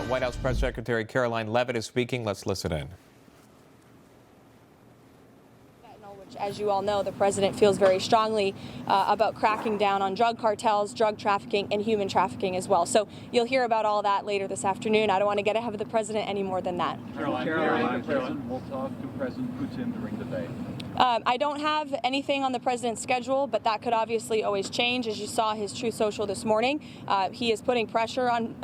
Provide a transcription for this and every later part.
White House Press Secretary Karoline Leavitt is speaking. Let's listen in. As you all know, the president feels very strongly about cracking down on drug cartels, drug trafficking, and human trafficking as well. So you'll hear about all that later this afternoon. I don't want to get ahead of the president any more than that. Caroline, we'll talk to President Putin during the day. I don't have anything on the president's schedule, but that could obviously always change. As you saw his Truth Social this morning, he is putting pressure on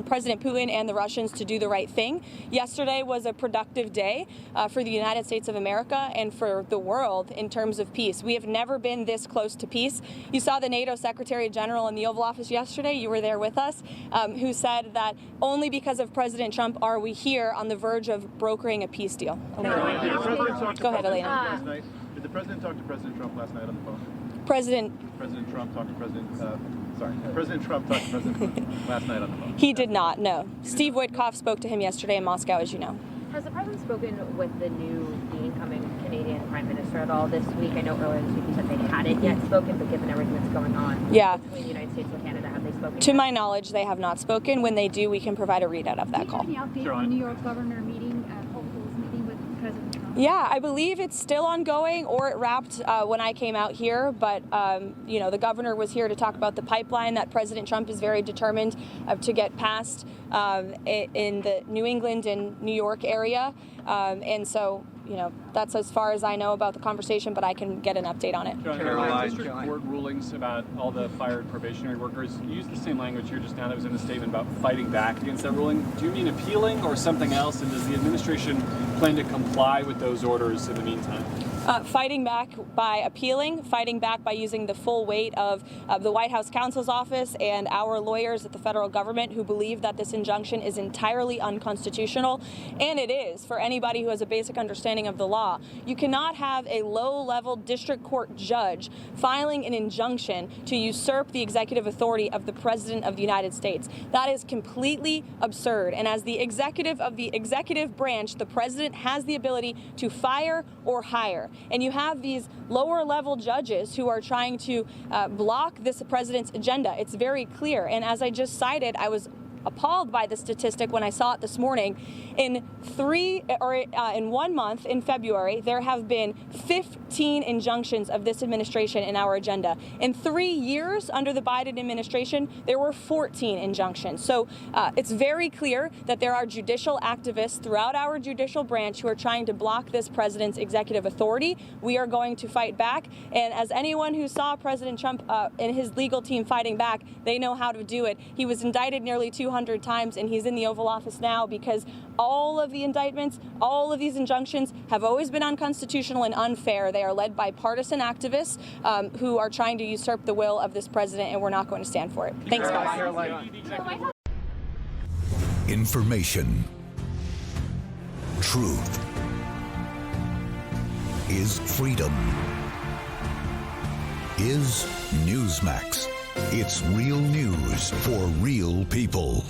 President Putin and the Russians to do the right thing. Yesterday was a productive day for the United States of America and for the world in terms of peace. We have never been this close to peace. You saw the NATO Secretary General in the Oval Office yesterday. You were there with us, who said that only because of President Trump are we here on the verge of brokering a peace deal. Go ahead, Elena. Last night. Did the president talk to President Trump last night on the phone? President Trump talked to President Putin last night on the phone. He did not, no. Steve Witkoff spoke to him yesterday in Moscow, as you know. Has the president spoken with the incoming Canadian Prime Minister at all this week? I know earlier this week you said they hadn't yet spoken, but given everything that's going on between the United States and Canada, have they spoken? To my knowledge, they have not spoken. When they do, we can provide a readout of that call. Do you have any update on the New York governor meeting, hopefuls meeting with President Trump? Yeah, I believe it's still ongoing, or it wrapped when I came out here. But, you know, the governor was here to talk about the pipeline that President Trump is very determined to get passed in the New England and New York area. And so, you know, that's as far as I know about the conversation, but I can get an update on it. District court rulings about all the fired probationary workers. You used the same language here just now that was in the statement about fighting back against that ruling. Do you mean appealing or something else? And does the administration plan to comply with those orders in the meantime? Fighting back by appealing, fighting back by using the full weight of the White House counsel's office and our lawyers at the federal government who believe that this injunction is entirely unconstitutional. And it is for anybody who has a basic understanding of the law. You cannot have a low-level district court judge filing an injunction to usurp the executive authority of the President of the United States. That is completely absurd. And as the executive of the executive branch, the President has the ability to fire or hire. And you have these lower-level judges who are trying to block this president's agenda. It's very clear. And as I just cited, I was appalled by the statistic when I saw it this morning. In 1 month, in February, there have been 15 injunctions of this administration in our agenda. In 3 years under the Biden administration, there were 14 injunctions. So it's very clear that there are judicial activists throughout our judicial branch who are trying to block this president's executive authority. We are going to fight back. And as anyone who saw President Trump and his legal team fighting back, they know how to do it. He was indicted nearly 200 times, and he's in the Oval Office now because all of the indictments, all of these injunctions have always been unconstitutional and unfair. They are led by partisan activists who are trying to usurp the will of this president, and we're not going to stand for it. Thanks, guys. Information. Truth is freedom. Is Newsmax. It's real news for real people.